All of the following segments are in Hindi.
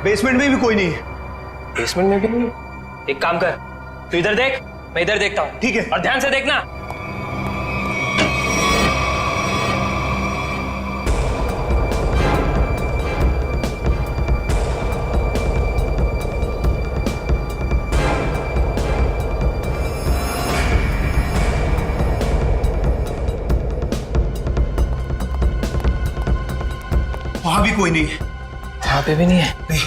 बेसमेंट में भी कोई नहीं है। बेसमेंट में भी नहीं है? एक काम कर, तू इधर देख, मैं इधर देखता हूँ। ठीक है। और ध्यान से देखना। वहां भी कोई नहीं है। वहां पे भी नहीं है? नहीं।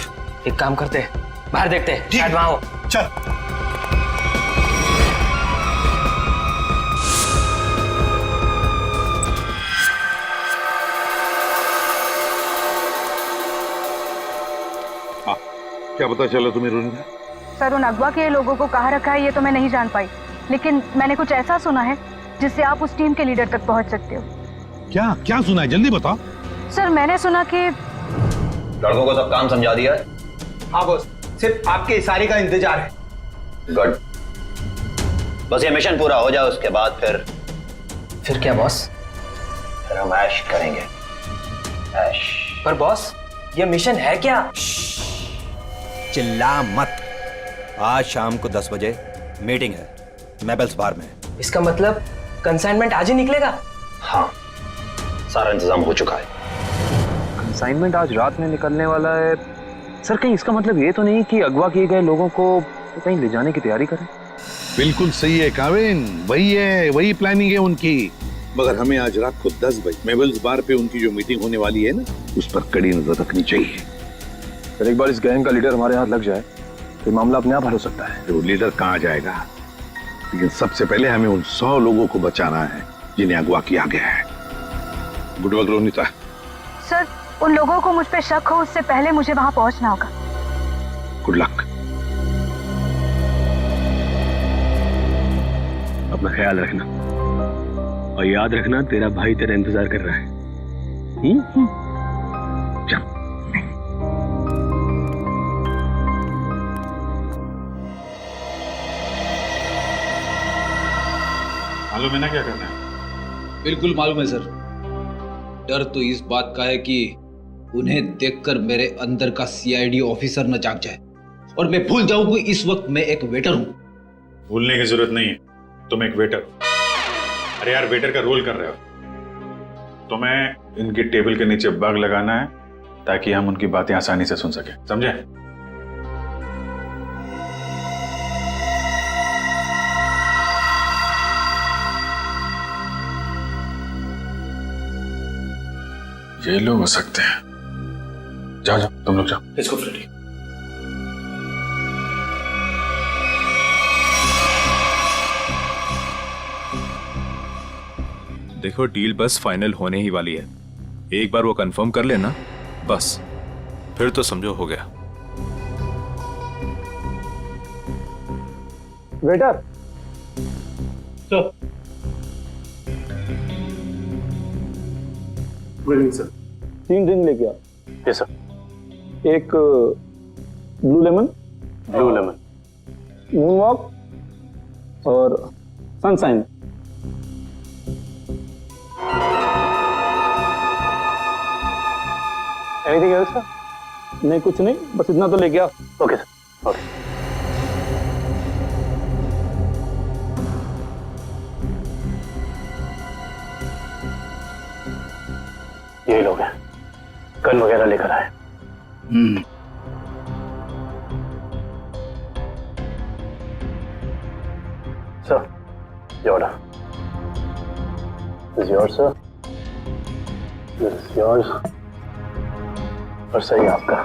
एक काम करते हैं, बाहर देखते हैं, ठीक। शायद वहां हो। चल। हाँ, क्या पता चला तुम्हें रोनिता? सर, उन अगवा के लोगों को कहाँ रखा है ये तो मैं नहीं जान पाई, लेकिन मैंने कुछ ऐसा सुना है जिससे आप उस टीम के लीडर तक पहुंच सकते हो। क्या क्या सुना है, जल्दी बताओ। सर, मैंने सुना कि लड़कों को सब काम समझा दिया है? हाँ बॉस, सिर्फ आपके इशारे का इंतजार है। गुड। बस ये मिशन पूरा हो जाए, उसके बाद फिर क्या बॉस? फिर हम ऐश करेंगे। ऐश। पर बॉस, ये मिशन है क्या? चिल्ला मत। आज शाम को 10 बजे मीटिंग है मेबल्स बार में। इसका मतलब कंसाइनमेंट आज ही निकलेगा? हाँ, सारा इंतजाम हो चुका है। कंसाइनमेंट आज रात में निकलने वाला है। सर, कहीं इसका मतलब ये तो नहीं कि अगवा किए गए लोगों को कहीं ले जाने की तैयारी करें? बिल्कुल सही है काविन, वही है, वही प्लानिंग है उनकी। मगर हमें आज रात को 10 बजे मेबल्स बार पे उनकी जो मीटिंग होने वाली है ना, उस पर कड़ी नजर रखनी चाहिए। फिर एक बार इस गैंग का लीडर हमारे हाथ लग जाए तो मामला अपने आप हल हो सकता है। वो लीडर कहाँ जाएगा, लेकिन सबसे पहले हमें उन 100 लोगों को बचाना है जिन्हें अगवा किया गया है। Good work Ronita. सर, उन लोगों को मुझ पे शक हो उससे पहले मुझे वहां पहुंचना होगा। Good luck. अपना ख्याल रखना और याद रखना तेरा भाई तेरा इंतजार कर रहा है। चल। मालूम है ना क्या करना है? बिल्कुल मालूम है सर। डर तो इस बात का है कि उन्हें देखकर मेरे अंदर का सीआईडी ऑफिसर न जाग जाए और मैं भूल जाऊं कि इस वक्त मैं एक वेटर हूं। भूलने की जरूरत नहीं है, तुम एक वेटर हो। अरे यार, वेटर का रोल कर रहे हो। तुम्हें इनकी टेबल के नीचे बग लगाना है ताकि हम उनकी बातें आसानी से सुन सके, समझे? ये लोग हो सकते हैं। जाओ जाओ, तुम लोग जाओ। इसको फ्रेडी। देखो, डील बस फाइनल होने ही वाली है। एक बार वो कंफर्म कर लेना बस, फिर तो समझो हो गया। Waiter sir. Good evening sir. 3 ड्रिंक लेके आ। Yes sir. एक ब्लू लेमन, मून वॉक और सनशाइन। Anything else sir? नहीं, कुछ नहीं, बस इतना तो लेके आ। Okay sir. ओके। यही लोग हैं, गन वगैरह लेकर आए। सर, ये order. This is yours sir, this is yours और सही आपका।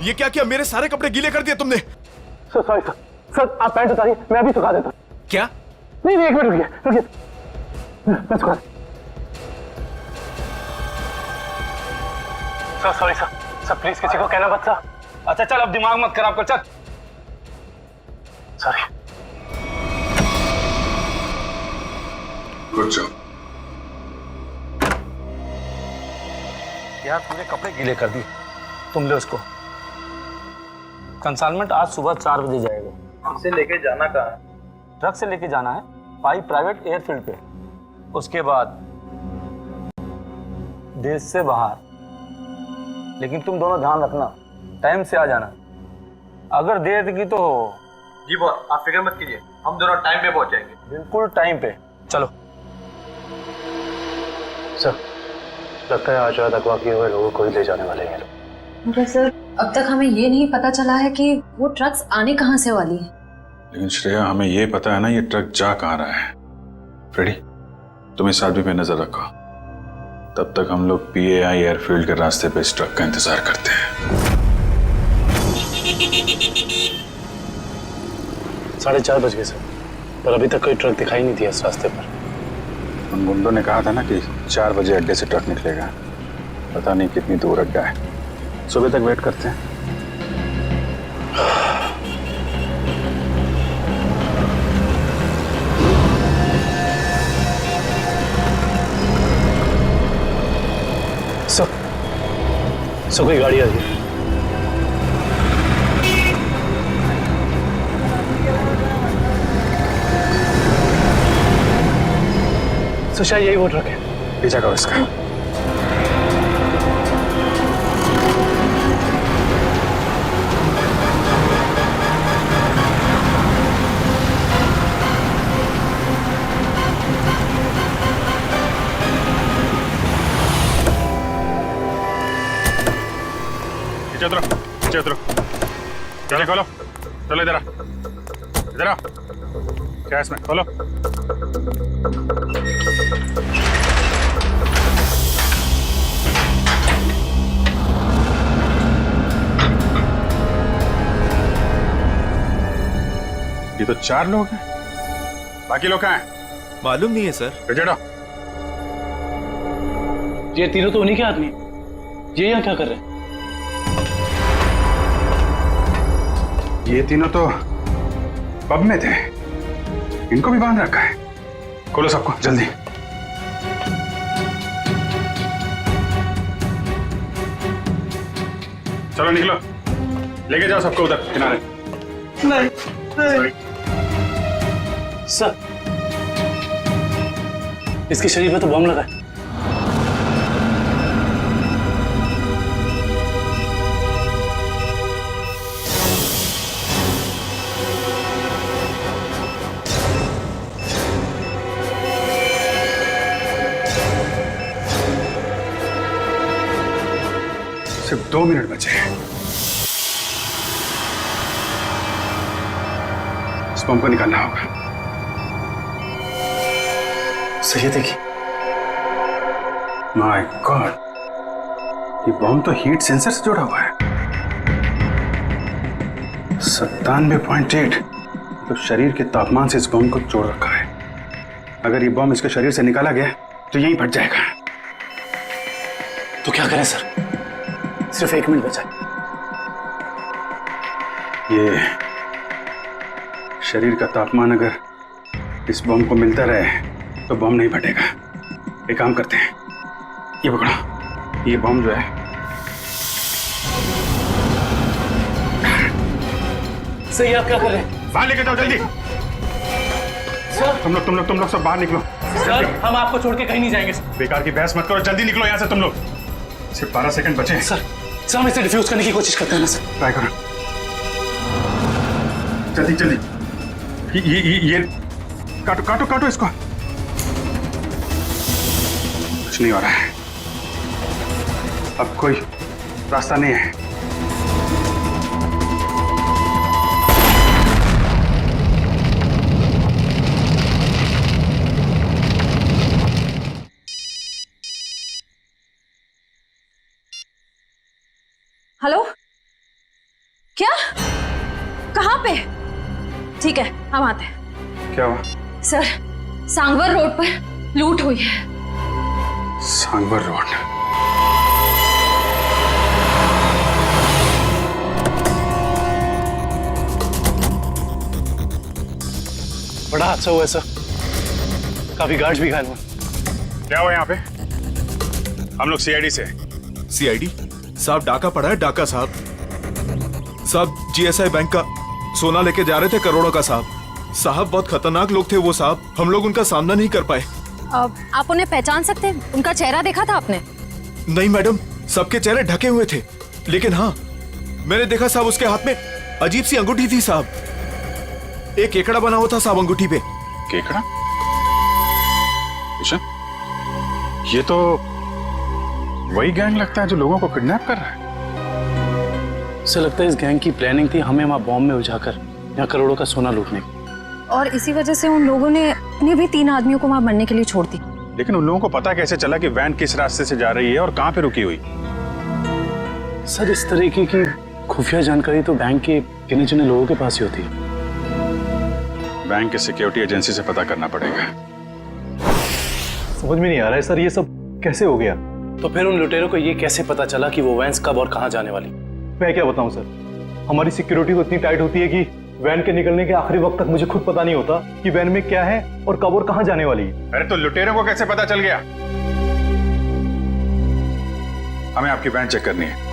ये क्या किया? मेरे सारे कपड़े गीले कर दिए तुमने। Sir sorry sir. सर, आप पैंट उतारिए, मैं अभी सुखा देता हूँ। क्या? नहीं, एक मिनट रुकिए। मैं सुखा। Sir sorry sir. Sir please किसी को कहना मत सर। अच्छा चल, अब दिमाग मत खराब कर, चल। सॉरी। Good job. यार, तुमने कपड़े गीले कर दिए। तुम ले उसको। कंसाइनमेंट आज सुबह 4 बजे जाएगा। इसे लेके जाना कहाँ है? ट्रक से लेके जाना है पाई प्राइवेट एयरफील्ड पे। उसके बाद देश से बाहर लेकिन तुम दोनों ध्यान रखना, टाइम से आ जाना। अगर देर की तो जी बॉस, आप फिक्र मत कीजिए, हम दोनों टाइम पे पहुंचेंगे। बिल्कुल टाइम पे। चलो सर, लगता है आज रात अगवा किए हुए लोगों को ही ले जाने वाले हैं। मगर सर, अब तक हमें ये नहीं पता चला है कि वो ट्रक्स आने कहाँ से वाली हैं। लेकिन श्रेया, हमें ये पता है ना ये ट्रक जा कहाँ रहा है। फ्रेडी, तुम इस आदमी पे नजर रखो, तब तक हम लोग PAI एयरफील्ड के रास्ते पे इस ट्रक का इंतजार करते हैं। 4:30 बज गए सर, पर अभी तक कोई ट्रक दिखाई नहीं दिया इस रास्ते पर। उन गुंडों ने कहा था ना कि 4 बजे अड्डे से ट्रक निकलेगा, पता नहीं कितनी दूर अड्डा है। सुबह तक वेट करते हैं। सर कोई गाड़ी आ रही है। सर शायद यही वो ट्रक है। पीछा करो इसका। पीछे उतरो, पीछे उतरो। चलो खोलो, चलो इधर आ, इधर आ। क्या इसमें खोलो। ये तो 4 लोग हैं, बाकी लोग कहाँ हैं? मालूम नहीं है सर। बेचड़ो। ये तीनों तो उन्हीं के आदमी, ये यहाँ क्या कर रहे हैं? ये तीनों तो पब में थे, इनको भी बांध रखा है। खोलो सबको जल्दी। चलो निकलो, लेके जाओ सबको उधर किनारे। नहीं। सर, इसके शरीर में तो बम लगा है। सिर्फ 2 मिनट बचे हैं। इस बम को निकालना होगा। सही देखिए। माय गॉड, ये बम तो हीट सेंसर से जुड़ा हुआ है। 97.8, तो शरीर के तापमान से इस बम को जोड़ रखा है। अगर ये बम इसके शरीर से निकाला गया तो यहीं फट जाएगा। तो क्या करें सर? सिर्फ 1 मिनट बचा। ये शरीर का तापमान अगर इस बम को मिलता रहे तो बम नहीं फटेगा। एक काम करते हैं, ये पकड़ो, ये बम जो है सही। आप क्या कर रहे हैं? बाहर लेके जाओ जल्दी। सर, तुम लोग सब बाहर निकलो। सर, हम आपको छोड़ के कहीं नहीं जाएंगे। बेकार की बहस मत करो, जल्दी निकलो यहाँ से तुम लोग। सिर्फ 12 सेकंड बचे हैं। सर, हम इसे डिफ्यूज करने की कोशिश करते हैं ना सर। ट्राई करो जल्दी जल्दी। ये काटो काटो काटो इसको। कुछ नहीं हो रहा है, अब कोई रास्ता नहीं है। हेलो, क्या? कहाँ पे? ठीक है, हम आते हैं। क्या हुआ? सर, सांगवर रोड पर लूट हुई है। सांगवर रोड? बड़ा हादसा हुआ है सर, काफी गार्ड्स भी घायल हुए। क्या हुआ यहाँ पे? हम लोग CID से। CID साहब, डाका पड़ा है, डाका साहब। GSI बैंक का सोना लेके जा रहे थे, करोड़ों का साहब। बहुत खतरनाक लोग थे वो साहब, हम लोग उनका सामना नहीं कर पाए। आप उन्हें पहचान सकते हैं? उनका चेहरा देखा था आपने? नहीं मैडम, सबके चेहरे ढके हुए थे। लेकिन हाँ, मैंने देखा साहब उसके हाथ में अजीब सी अंगूठी थी साहब। एक केकड़ा बना हुआ था साहब अंगूठी पे। केकड़ा? किशन, ये तो वही गैंग लगता है जो लोगों को किडनैप कर रहा है। ऐसा लगता है इस गैंग की प्लानिंग थी हमें वहां बॉम्ब में उलझाकर यहाँ करोड़ों का सोना लूटने की। और इसी वजह से उन लोगों ने अपने भी 3 आदमियों को वहां मरने के लिए छोड़ दी। लेकिन उन लोगों को पता कैसे चला कि वैन किस रास्ते से जा रही है और कहां पे रुकी हुई? सर, इस तरीके की खुफिया जानकारी तो बैंक के गिने चुने लोगों के पास ही होती है। बैंक के सिक्योरिटी एजेंसी से पता करना पड़ेगा। समझ में नहीं आ रहा है सर, ये सब कैसे हो गया? तो फिर उन लुटेरों को ये कैसे पता चला कि वो वैन कब और कहां जाने वाली? मैं क्या बताऊं सर, हमारी सिक्योरिटी तो इतनी टाइट होती है कि वैन के निकलने के आखिरी वक्त तक मुझे खुद पता नहीं होता कि वैन में क्या है और कब और कहां जाने वाली है। अरे तो लुटेरों को कैसे पता चल गया? हमें आपकी वैन चेक करनी है।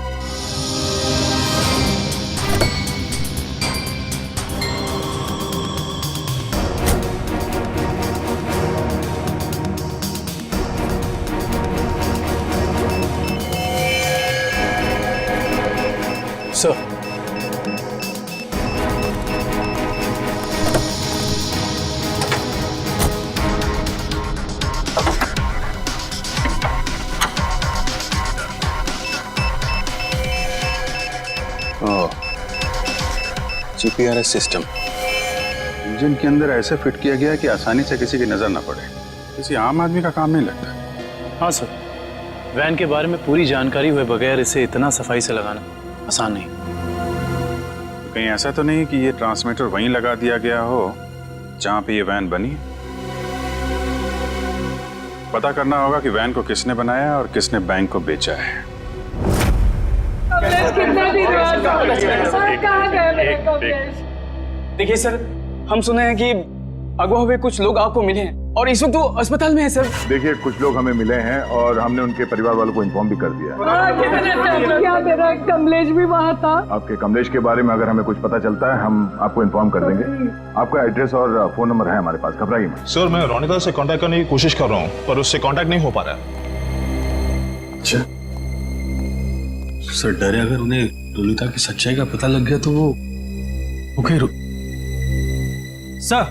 सर, जीपीआरएस सिस्टम इंजन के अंदर ऐसे फिट किया गया कि आसानी से किसी की नजर ना पड़े। किसी आम आदमी का काम नहीं लगता। हाँ सर, वैन के बारे में पूरी जानकारी हुए बगैर इसे इतना सफाई से लगाना आसान नहीं। तो कहीं ऐसा तो नहीं कि ये ट्रांसमीटर वहीं लगा दिया गया हो जहां पे ये वैन बनी? पता करना होगा कि वैन को किसने बनाया और किसने बैंक को बेचा है। देखिए सर, हम सुने हैं कि अगवा हुए कुछ लोग आपको मिले हैं और इस वक्त वो अस्पताल में है सर। देखिए, कुछ लोग हमें मिले हैं और हमने उनके परिवार वालों को इन्फॉर्म भी कर दिया है। क्या मेरा कमलेश भी वहाँ था? आपके कमलेश के बारे में अगर हमें कुछ पता चलता है हम आपको इन्फॉर्म कर देंगे। आपका एड्रेस और फोन नंबर है हमारे पास, घबराइए मत। सर, मैं रोनिता से कांटेक्ट करने की कोशिश कर रहा हूँ पर उससे कांटेक्ट नहीं हो पा रहा है। अच्छा सर, डरे अगर उन्हें रोनिता की सच्चाई का पता लग गया तो वो ओके। सर,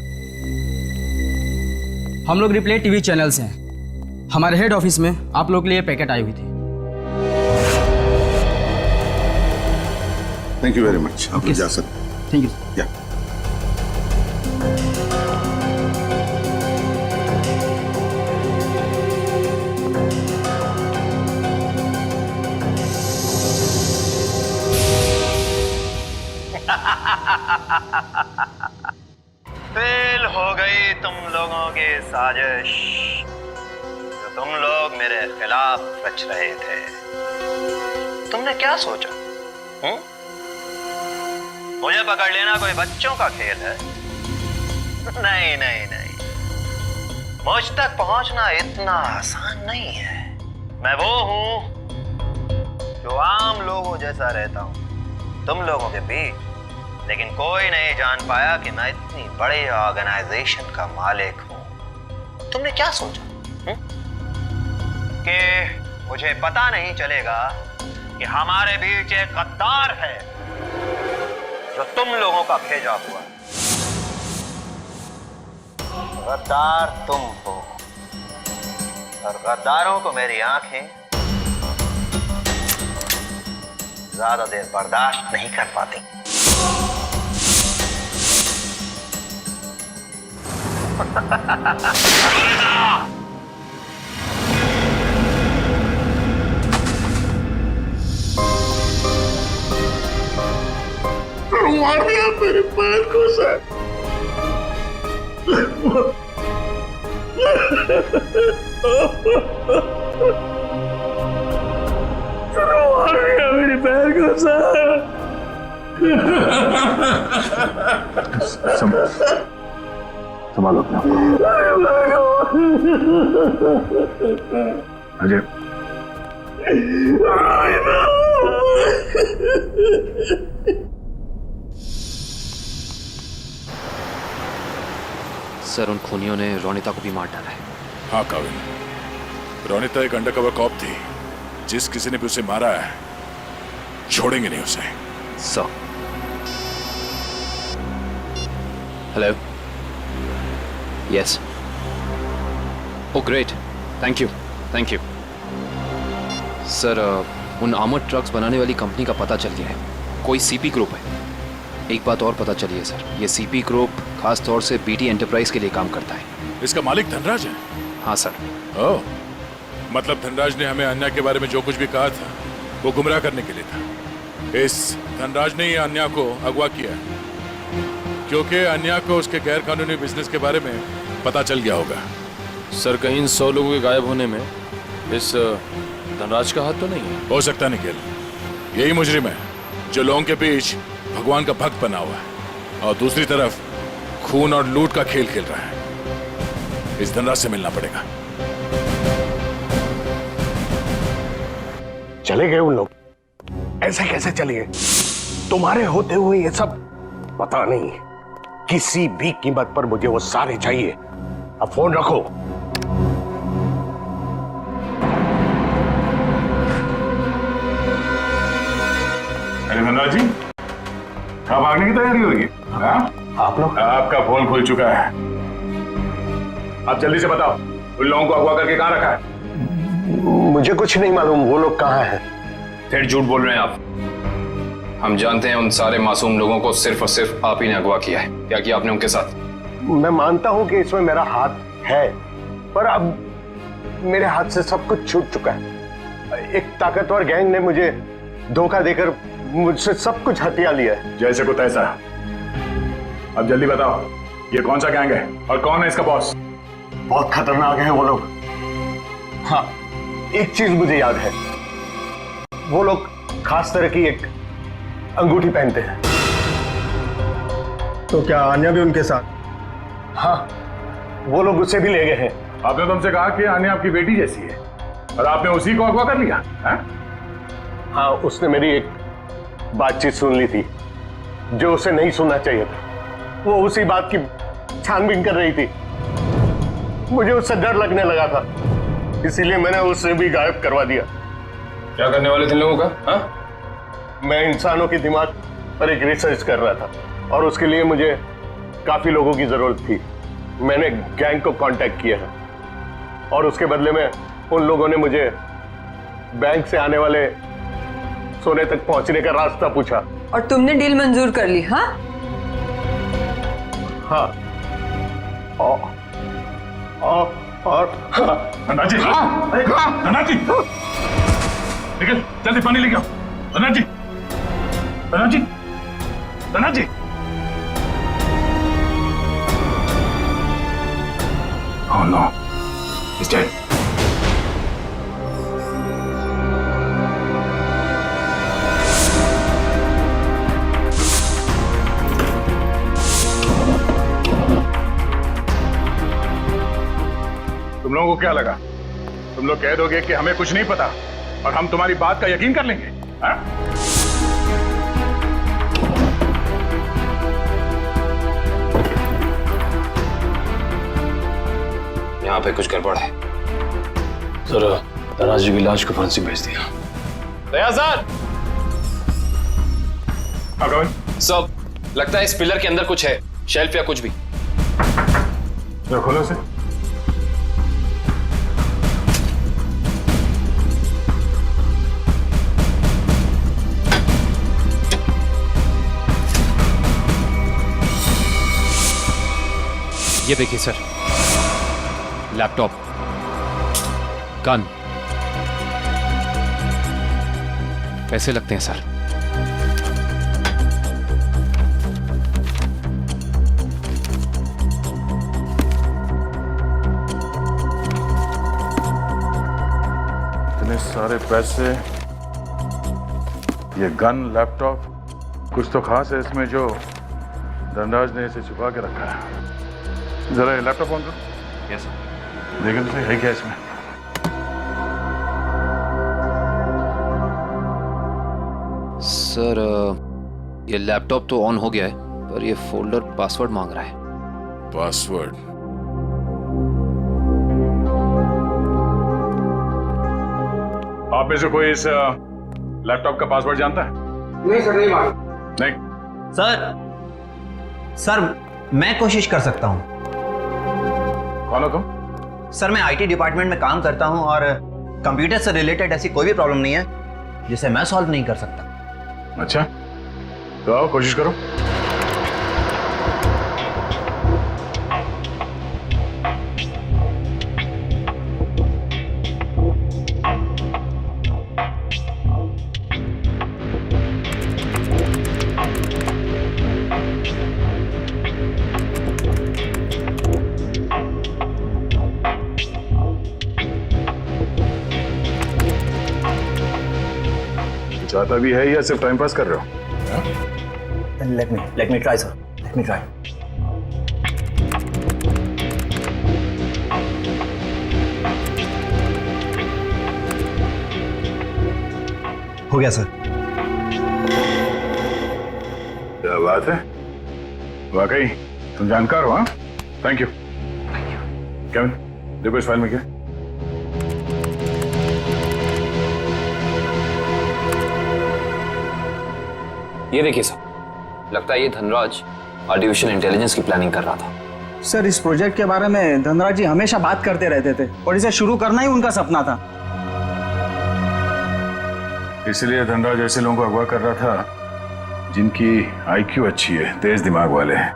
हम लोग रिप्ले टीवी चैनल से हैं। हमारे हेड ऑफिस में आप लोग के लिए पैकेट आई हुई थी। Thank you very much. आप जा सकते। Thank you. या फेल हो गई तुम लोगों की साजिश जो तुम लोग मेरे खिलाफ रच रहे थे। तुमने क्या सोचा? मुझे पकड़ लेना कोई बच्चों का खेल है? नहीं नहीं नहीं, मुझ तक पहुंचना इतना आसान नहीं है। मैं वो हूं जो आम लोगों जैसा रहता हूं तुम लोगों के बीच, लेकिन कोई नहीं जान पाया कि मैं इतनी बड़ी ऑर्गेनाइजेशन का मालिक हूं। तुमने क्या सोचा कि मुझे पता नहीं चलेगा कि हमारे बीच एक गद्दार है जो तुम लोगों का भेजा हुआ है? गद्दार तुम हो और गद्दारों को मेरी आंखें ज्यादा देर बर्दाश्त नहीं कर पाती। मारिया मेरे पैर को सर। मारिया मेरे पैर को सर। संभालो अपने आप को। अजय, सर, उन खूनियों ने रोनिता को भी मार डाला है। हाँ काविन, रोनिता एक अंडरकवर कॉप थी। जिस किसी ने भी उसे मारा है छोड़ेंगे नहीं उसे। Sir. Hello. Yes. Oh great, thank you thank you. Sir उन आर्मर्ड ट्रक्स बनाने वाली कंपनी का पता चल गया है, कोई सीपी ग्रुप है। एक बात और पता चली है सर, ये सीपी ग्रुप खास तौर से बीटी एंटरप्राइज के लिए काम करता है। इसका मालिक धनराज है? हाँ सर। ओह, मतलब धनराज ने हमें अन्या के बारे में जो कुछ भी कहा था वो गुमराह करने के लिए था। इस धनराज ने ही अन्या को अगवा किया क्योंकि अन्या को उसके गैर कानूनी बिजनेस के बारे में पता चल गया होगा। सर कहीं इन 100 लोगों के गायब होने में इस धनराज का हाथ तो नहीं है? हो सकता निखिल, यही मुजरिम है जो लोगों के बीच भगवान का भक्त बना हुआ है और दूसरी तरफ खून और लूट का खेल खेल रहा है। इस धनराज से मिलना पड़ेगा। चले गए उन लोग? ऐसे कैसे चले गए? तुम्हारे होते हुए ये सब पता नहीं। किसी भी कीमत पर मुझे वो सारे चाहिए। अब फोन रखो। अरे धनराज जी, कहाँ भागने की तैयारी होगी? आप लोग? आपका फोन खुल चुका है। आप जल्दी से बताओ, उन लोगों को अगवा करके कहाँ रखा है? मुझे कुछ नहीं मालूम वो लोग कहाँ हैं। फिर झूठ बोल रहे हैं आप। हम जानते हैं उन सारे मासूम लोगों को सिर्फ और सिर्फ आप ही ने अगवा किया है। क्या किया आपने उनके साथ? मैं मानता हूं कि इसमें मेरा हाथ है, पर अब मेरे हाथ से सब कुछ छूट चुका है। एक ताकतवर गैंग ने मुझे धोखा देकर मुझसे सब कुछ हथिया लिया है। जैसे को तैसा। अब जल्दी बताओ, ये कौन सा गैंग है और कौन है इसका बॉस? बहुत खतरनाक है वो लोग। हाँ, एक चीज मुझे याद है, वो लोग खास तरह की एक अंगूठी पहनते हैं। तो क्या आन्या भी उनके साथ? हाँ, वो लोग उसे भी ले गए हैं। आपने तुमसे कहा कि आन्या आपकी बेटी जैसी है और आपने उसी को अगवा कर लिया है? हाँ, उसने मेरी एक बातचीत सुन ली थी जो उसे नहीं सुनना चाहिए था। वो उसी बात की छानबीन कर रही थी। मुझे उससे डर लगने लगा था, इसीलिए मैंने उसे भी गायब करवा दिया। क्या करने वाले थे लोगों का? हाँ? मैं इंसानों के दिमाग पर एक रिसर्च कर रहा था और उसके लिए मुझे काफी लोगों की जरूरत थी। मैंने गैंग को कांटेक्ट किया है और उसके बदले में उन लोगों ने मुझे बैंक से आने वाले सोने तक पहुंचने का रास्ता पूछा। और तुमने डील मंजूर कर ली? हाँ हाँ। और धनराज जी, धनराज जी, निकल जल्दी पानी लेके आओ। धनराज जी, धनराज जी, धनराज जी। Oh no, he's dead. तुम लोगों को क्या लगा? तुम लोग कह दोगे कि हमें कुछ नहीं पता और हम तुम्हारी बात का यकीन कर लेंगे? हाँ? यहाँ पे कुछ गड़बड़ है। जरा धनराज जी की लाश को फांसी भेज दिया। दया सर, सब लगता है इस पिलर के अंदर कुछ है, शेल्फ या कुछ भी। खोलो से। ये देखिए सर, लैपटॉप, गन, पैसे लगते हैं सर। इतने सारे पैसे, ये गन, लैपटॉप, कुछ तो खास है इसमें जो धनराज ने इसे छुपा के रखा है। जरा लैपटॉप ऑन करो। Yes sir. देखो तो है क्या इसमें? सर ये लैपटॉप तो ऑन हो गया है, पर ये फोल्डर पासवर्ड मांग रहा है। पासवर्ड? आप में से कोई इस लैपटॉप का पासवर्ड जानता है? नहीं सर, नहीं मालूम। नहीं सर मैं कोशिश कर सकता हूं। कौन हो तुम? सर मैं आईटी डिपार्टमेंट में काम करता हूं और कंप्यूटर से रिलेटेड ऐसी कोई भी प्रॉब्लम नहीं है जिसे मैं सॉल्व नहीं कर सकता। अच्छा, तो आओ कोशिश करो। चाहता भी है या सिर्फ टाइम पास कर रहे हो? Let me try, sir. Let me try. हो गया सर। क्या बात है, वाकई तुम जानकार हो। हाँ, थैंक यू। केविन, देखो इस फाइल में क्या है? ये देखिए सर, लगता है ये धनराज आर्टिफिशियल इंटेलिजेंस की प्लानिंग कर रहा था। सर इस प्रोजेक्ट के बारे में धनराज जी हमेशा बात करते रहते थे और इसे शुरू करना ही उनका सपना था। इसलिए धनराज ऐसे लोगों को अगवा कर रहा था जिनकी आईक्यू अच्छी है, तेज दिमाग वाले हैं।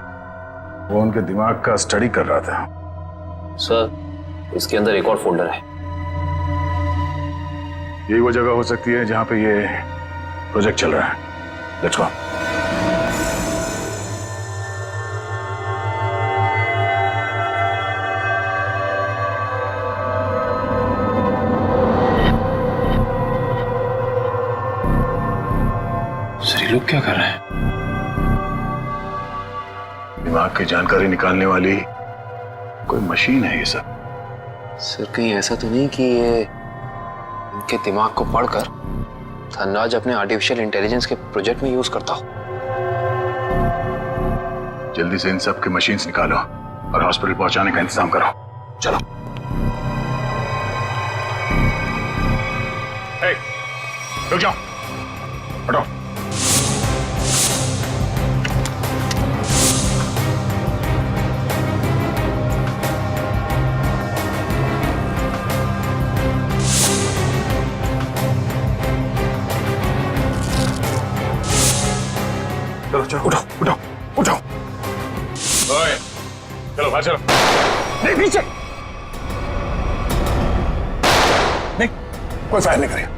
वो उनके दिमाग का स्टडी कर रहा था। सर इसके अंदर एक और फोल्डर है। यही वो जगह हो सकती है जहां पे ये प्रोजेक्ट चल रहा है। Let's go. सर ये लोग क्या कर रहे हैं? दिमाग की जानकारी निकालने वाली कोई मशीन है ये सब। सर कहीं ऐसा तो नहीं कि ये इनके दिमाग को पढ़कर धनराज अपने आर्टिफिशियल इंटेलिजेंस के प्रोजेक्ट में यूज करता हो? जल्दी से इन सब के मशीन्स निकालो और हॉस्पिटल पहुंचाने का इंतजाम करो। चलो। रुक जाओ, हटो। चलो चलो, उठो उठो उठो। ओए, चलो बाहर चलो। नहीं पीछे नहीं, कोई फायर नहीं करेगा।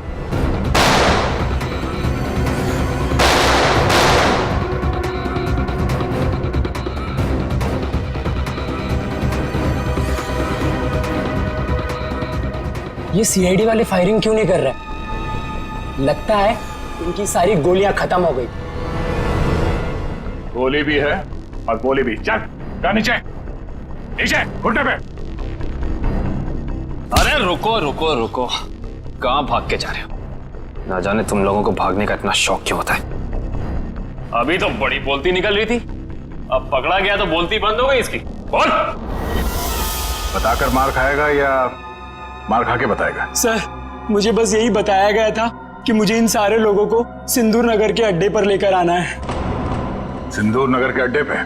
ये सीआईडी वाले फायरिंग क्यों नहीं कर रहे? लगता है इनकी सारी गोलियां खत्म हो गई। गोली भी है और गोली भी। चल का नीचे नीचे घुटने पे। अरे रुको रुको रुको, कहां भाग के जा रहे हो? ना जाने तुम लोगों को भागने का इतना शौक क्यों होता है। अभी तो बड़ी बोलती निकल रही थी, अब पकड़ा गया तो बोलती बंद हो गई इसकी। बोल। बताकर मार खाएगा या मार खा के बताएगा? सर मुझे बस यही बताया गया था कि मुझे इन सारे लोगों को सिंदूर नगर के अड्डे पर लेकर आना है। सिंदूर नगर के अड्डे पे?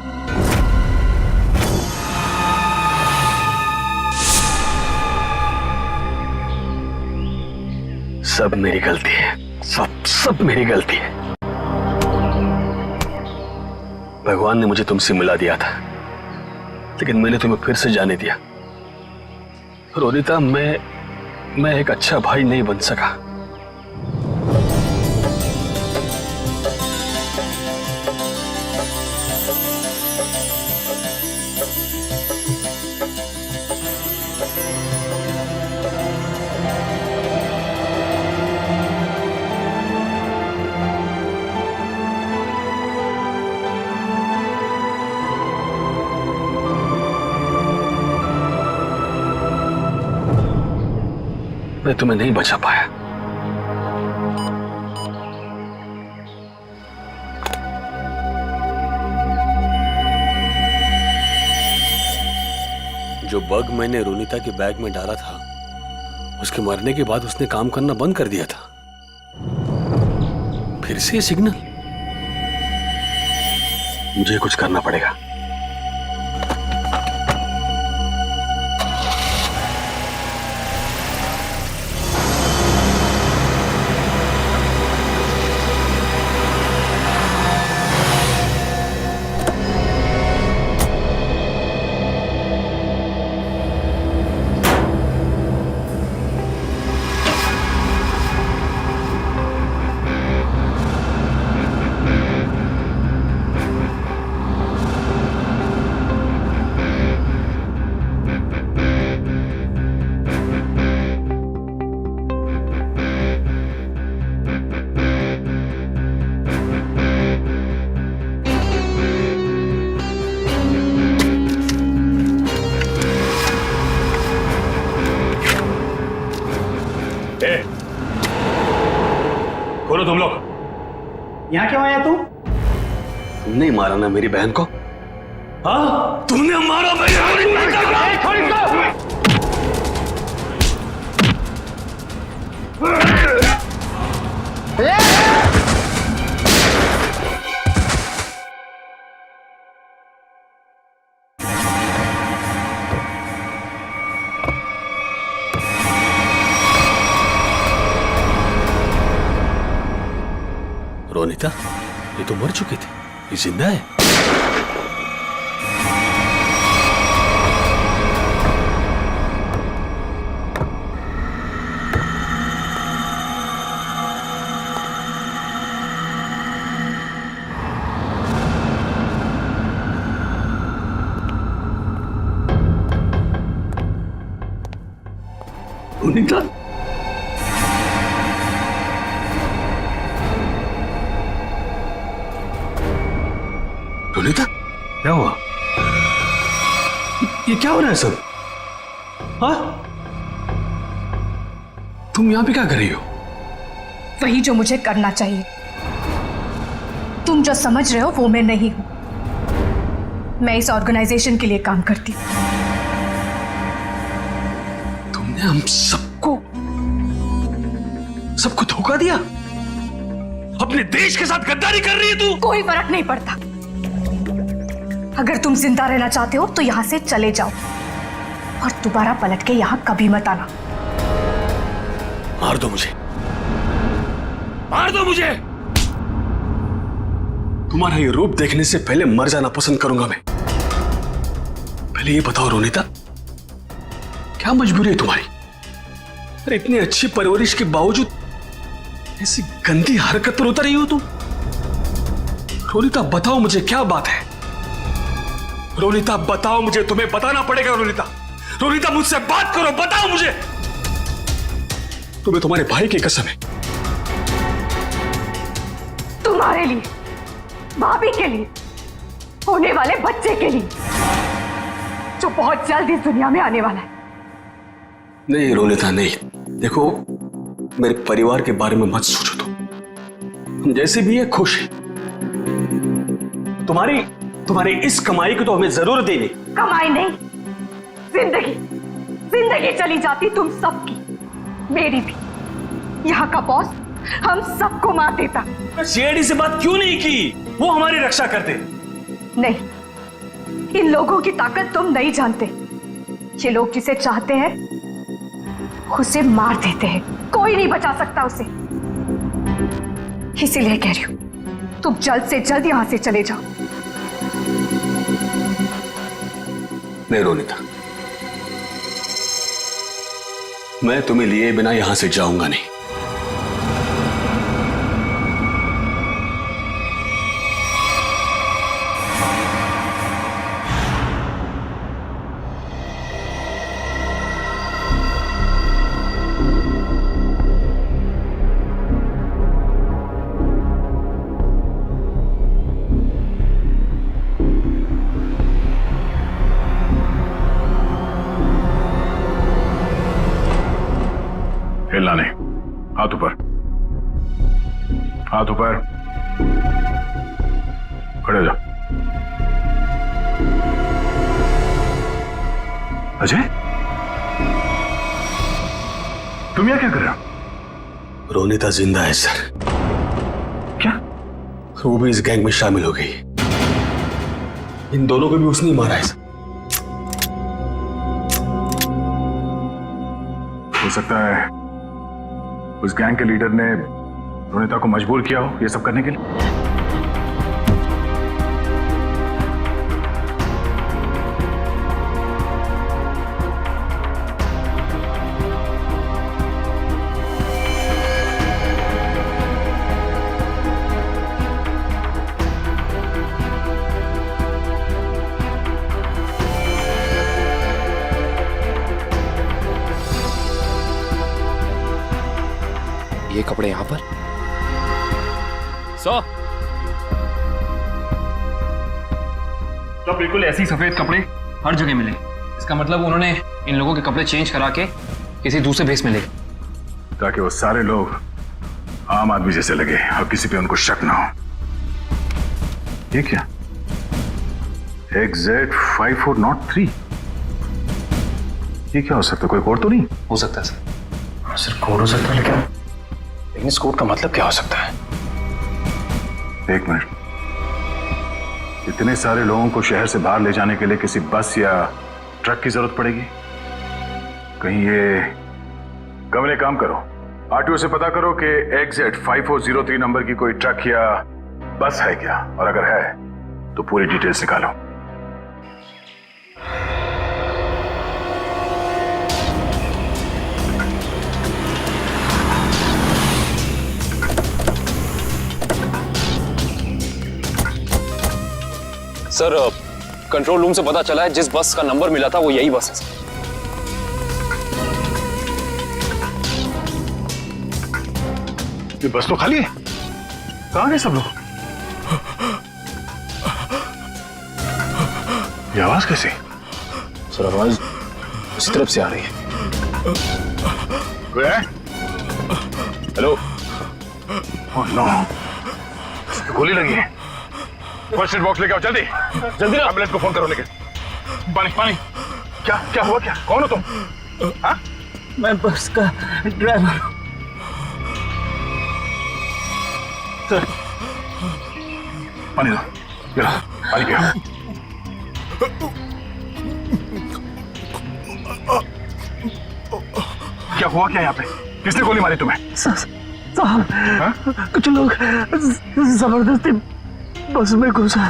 सब मेरी गलती है, सब मेरी गलती है। भगवान ने मुझे तुमसे मिला दिया था, लेकिन मैंने तुम्हें फिर से जाने दिया। रोनिता, मैं एक अच्छा भाई नहीं बन सका। मैं तुम्हें नहीं बचा पाया। जो बग मैंने रोनिता के बैग में डाला था, उसके मरने के बाद उसने काम करना बंद कर दिया था। फिर से सिग्नल। मुझे कुछ करना पड़ेगा। खोलो तुम लोग। यहाँ क्यों आया तू? तुमने ही मारा ना मेरी बहन को? हाँ, तुमने मारा मेरी बहन को। रोनिता, ये तो मर चुकी थी, ये जिंदा है। रोनिता, रोनिता, क्या हुआ? ये क्या हो रहा है सब? हाँ? तुम यहां पे क्या कर रही हो? वही जो मुझे करना चाहिए। तुम जो समझ रहे हो वो मैं नहीं हूं। मैं इस ऑर्गेनाइजेशन के लिए काम करती हूं। तुमने हम सबको धोखा दिया? अपने देश के साथ गद्दारी कर रही है तू? कोई फर्क नहीं पड़ता। अगर तुम जिंदा रहना चाहते हो तो यहां से चले जाओ और दोबारा पलट के यहां कभी मत आना। मार दो मुझे, मार दो मुझे। तुम्हारा ये रूप देखने से पहले मर जाना पसंद करूंगा मैं। पहले ये बताओ रोनिता, क्या मजबूरी है तुम्हारी? अरे इतनी अच्छी परवरिश के बावजूद ऐसी गंदी हरकत पर उतर रही हो तुम? रोनिता बताओ मुझे, क्या बात है? रोनिता बताओ मुझे, तुम्हें बताना पड़ेगा। रोनिता, रोनिता मुझसे बात करो, बताओ मुझे। तुम्हें तुम्हारे भाई की कसम है। तुम्हारे लिए, भाभी के लिए, होने वाले बच्चे के लिए जो बहुत जल्द इस दुनिया में आने वाला है। नहीं रोनिता नहीं, देखो मेरे परिवार के बारे में मत सोचो। तुम जैसे भी है खुश है। तुम्हारी इस कमाई को तो हमें जरूर देनी। कमाई नहीं, जिंदगी जिंदगी चली जाती तुम सबकी, मेरी भी। यहाँ का बॉस हम सबको मार देता। सीआईडी से बात क्यों नहीं की? वो हमारी रक्षा करते। नहीं, इन लोगों की ताकत तुम नहीं जानते। ये लोग जिसे चाहते हैं उसे मार देते हैं, कोई नहीं बचा सकता उसे। इसीलिए कह रही हूं, तुम जल्द से जल्द यहां से चले जाओ। नहीं रोनिता, मैं तुम्हें लिए बिना यहां से जाऊंगा नहीं। हिलना नहीं, हाथ ऊपर, हाथ ऊपर, खड़े हो जाओ। अजय, तुम यहाँ क्या कर रहे हो? रोनिता जिंदा है सर। क्या? वो भी इस गैंग में शामिल हो गई। इन दोनों को भी उसने ही मारा है सर। हो सकता है उस गैंग के लीडर ने रोनिता को मजबूर किया हो ये सब करने के लिए। ये कपड़े यहां पर तो बिल्कुल ऐसे ही सफेद कपड़े हर जगह मिले। इसका मतलब उन्होंने इन लोगों के कपड़े चेंज करा के किसी दूसरे भेस में ले, ताकि वो सारे लोग आम आदमी जैसे लगे और किसी पे उनको शक ना हो। ये क्या XZ5403 ये क्या हो सकता है? कोई कोड तो नहीं हो सकता है सर। सर कोड हो सकता है लेकिन इस कोड का मतलब क्या हो सकता है? एक मिनट, इतने सारे लोगों को शहर से बाहर ले जाने के लिए किसी बस या ट्रक की जरूरत पड़ेगी। कहीं ये कमरे काम करो, आरटीओ से पता करो कि XZ5403 नंबर की कोई ट्रक या बस है क्या, और अगर है तो पूरी डिटेल्स निकालो। सर कंट्रोल रूम से पता चला है जिस बस का नंबर मिला था वो यही बस है सर। ये बस तो खाली है, कहां गए सब लोग? ये आवाज कैसी? सर आवाज इस तरफ से आ रही है। हेलो। ओह नो, गोली लगी है। फर्स्ट एड बॉक्स लेके आओ जल्दी जल्दी। एम्बुलेंस को फोन करो। लेके पानी पानी। क्या क्या हुआ? क्या कौन हो तुम? हाँ? मैं बस का ड्राइवर हूं। सर पानी दो, ये लो, पानी पियो। क्या हुआ क्या यहाँ पे? किसने गोली मारी तुम्हें? साहब कुछ लोग जबरदस्ती बस में घुसा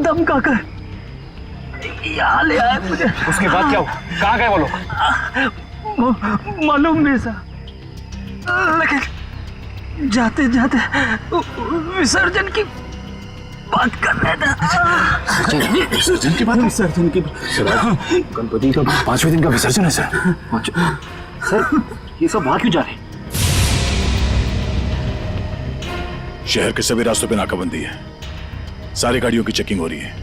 धमका कर यहाँ ले आए मुझे। उसके बाद क्या हुआ? कहाँ गए वो लोग? मालूम नहीं साहब, लेकिन जाते जाते विसर्जन की बात कर रहे थे। विसर्जन की बात? विसर्जन की गणपति का 5वें दिन का विसर्जन है सर। सर ये सब वहां क्यों जा रहे? शहर के सभी रास्तों पे नाकाबंदी है, सारी गाड़ियों की चेकिंग हो रही है,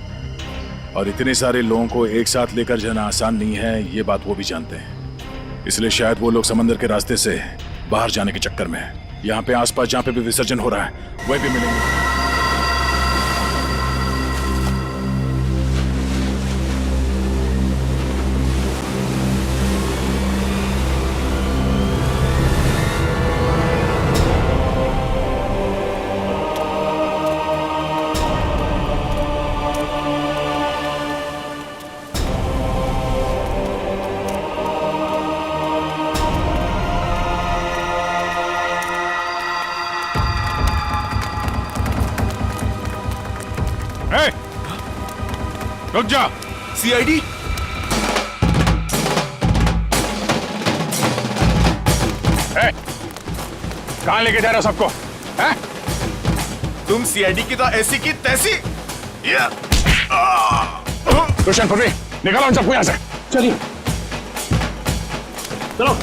और इतने सारे लोगों को एक साथ लेकर जाना आसान नहीं है, ये बात वो भी जानते हैं। इसलिए शायद वो लोग समंदर के रास्ते से बाहर जाने के चक्कर में हैं। यहाँ पे आसपास जहाँ पे भी विसर्जन हो रहा है वहीं पे मिलेंगे। रुक जा। सीआईडी कहां लेके जा रहे हो सबको? तुम सीआईडी की तो ऐसी की तैसी। रोशन पृथ्वी निकालो उन सबको यहां से। चलिए चलो।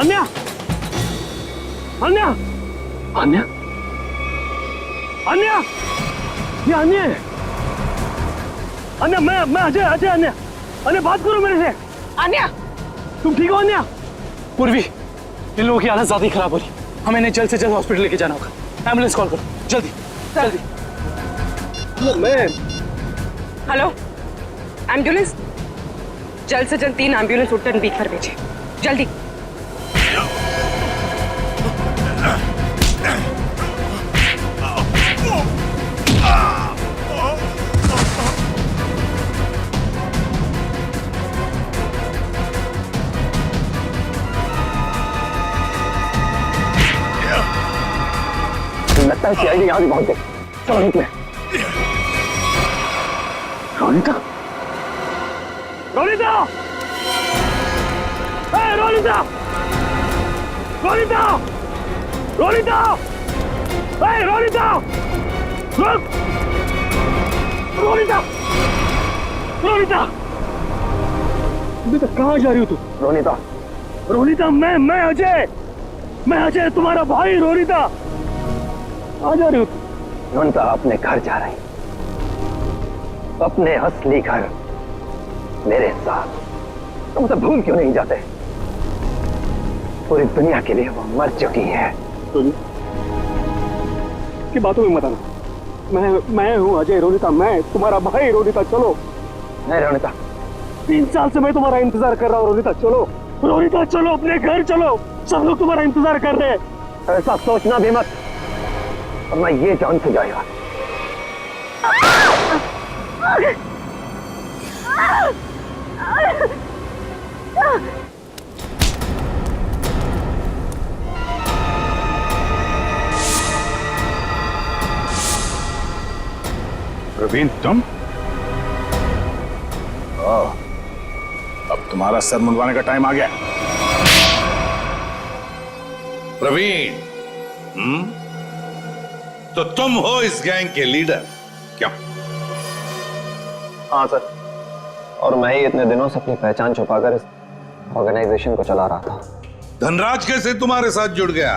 अन्या, अन्या, अन्या, अन्या, ये अन्या है। अन्या, मैं अजय, अजय, अन्या, अन्या बात करो मेरे से। अन्या, तुम ठीक हो अन्या? पूर्वी, इन लोगों की हालत ज्यादा ही खराब हो रही, हमें इन्हें जल्द से जल्द हॉस्पिटल लेके जाना होगा। एम्बुलेंस कॉल करो, जल्दी जल्दी। मैं हेलो, एम्बुलेंस, जल्द से जल्द 3 एम्बुलेंस उत्तर बीच पर भेजिए, जल्दी। लगता है सीआईडी यहाँ भी पहुंच गई। चलो निकले। रोनिता, रोनिता, रोनिता, रोनिता, रोनिता, रोनिता, रुक, रोनिता, रोनिता, बेटा कहाँ जा रही हो तू? रोनिता, रोनिता, मैं अजय तुम्हारा भाई। रोनिता, आ जा रही हो? रोनिता अपने घर जा रही, अपने असली घर, मेरे साथ। तुम उसे भूल क्यों नहीं जाते? पूरी दुनिया के लिए वो मर चुकी है। की बातों में मत आना। मैं हूँ अजय। रोनिता, मैं तुम्हारा भाई। रोनिता चलो। नहीं रोनिता, 3 साल से मैं तुम्हारा इंतजार कर रहा हूँ। रोनिता चलो, रोनिता चलो, अपने घर चलो, सब लोग तुम्हारा इंतजार कर रहे हैं। ऐसा सोचना भी मत, और मैं ये जान से जाएगा। प्रवीण, तुम? अब तुम्हारा सर मुंडवाने का टाइम आ गया। प्रवीण, तो तुम हो इस गैंग के लीडर, क्या? हाँ सर, और मैं ही इतने दिनों से अपनी पहचान छुपाकर इस ऑर्गेनाइजेशन को चला रहा था। धनराज कैसे तुम्हारे साथ जुड़ गया?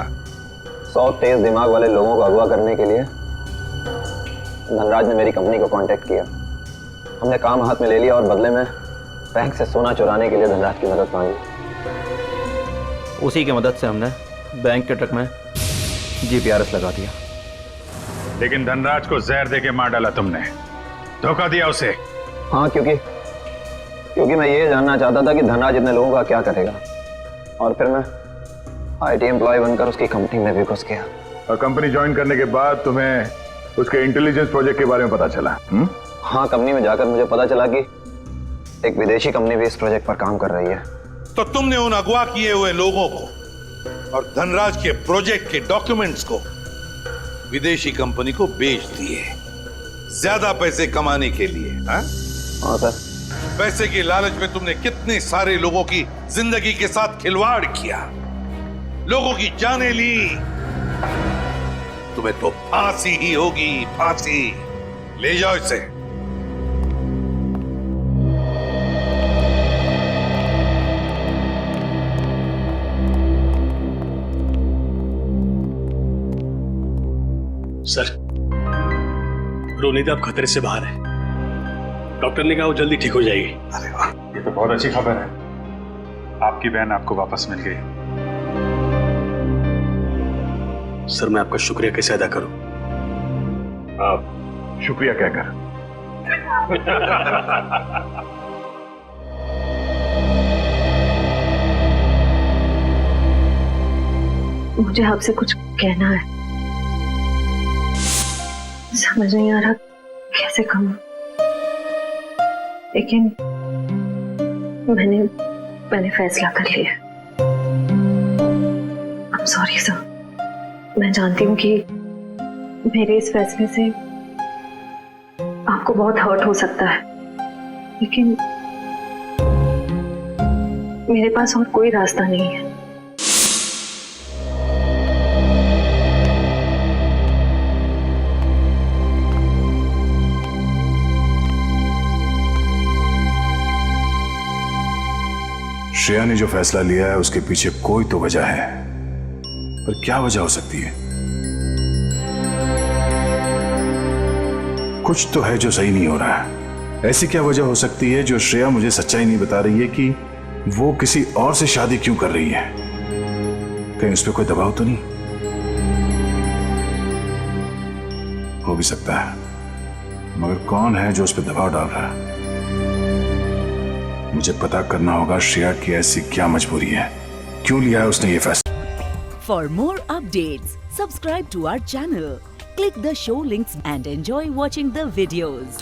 100 तेज दिमाग वाले लोगों को अगवा करने के लिए धनराज ने मेरी कंपनी को कांटेक्ट किया। हमने काम हाथ में ले लिया और बदले में बैंक से सोना चुराने के लिए धनराज की मदद मांगी। उसी की मदद से हमने बैंक के ट्रक में जीपीआरएस लगा दिया। लेकिन धनराज को जहर देके मार डाला तुमने, धोखा दिया उसे। हाँ, क्योंकि मैं ये जानना चाहता था कि धनराज इतने लोगों का क्या करेगा, और फिर मैं आईटी एम्प्लॉय बनकर उसकी कंपनी में भी घुस गया। और कंपनी ज्वाइन करने के बाद तुम्हें उसके इंटेलिजेंस प्रोजेक्ट के बारे में पता चला? हाँ, कंपनी में जाकर मुझे पता चला कि एक विदेशी कंपनी भी इस प्रोजेक्ट पर काम कर रही है। तो तुमने उन अगवा किए हुए लोगों को और धनराज के प्रोजेक्ट के डॉक्यूमेंट्स को विदेशी कंपनी को बेच दिए, ज्यादा पैसे कमाने के लिए। हाँ सर। पैसे की लालच में तुमने कितने सारे लोगों की जिंदगी के साथ खिलवाड़ किया, लोगों की जानें ली। तुम्हें तो फांसी ही होगी, फांसी। ले जाओ इसे। सर, रोनिता अब खतरे से बाहर है। डॉक्टर ने कहा वो जल्दी ठीक हो जाएगी। अरे वाह, ये तो बहुत अच्छी खबर है। आपकी बहन आपको वापस मिल गई। सर, मैं आपका शुक्रिया कैसे अदा करूं? आप शुक्रिया क्या कर? मुझे आपसे कुछ कहना है, समझ नहीं आ रहा कैसे कहूं, लेकिन मैंने फैसला कर लिया। I'm sorry सर, मैं जानती हूँ कि मेरे इस फैसले से आपको बहुत हर्ट हो सकता है, लेकिन मेरे पास और कोई रास्ता नहीं है। श्रेया ने जो फैसला लिया है उसके पीछे कोई तो वजह है, पर क्या वजह हो सकती है? कुछ तो है जो सही नहीं हो रहा है। ऐसी क्या वजह हो सकती है जो श्रेया मुझे सच्चाई नहीं बता रही है कि वो किसी और से शादी क्यों कर रही है? कहीं उस पर कोई दबाव तो नहीं? हो भी सकता है, मगर कौन है जो उस पर दबाव डाल रहा है? मुझे पता करना होगा श्रेया की ऐसी क्या मजबूरी है, क्यों लिया है उसने ये फैसला। For more updates subscribe to our channel, click the show links and enjoy watching the videos.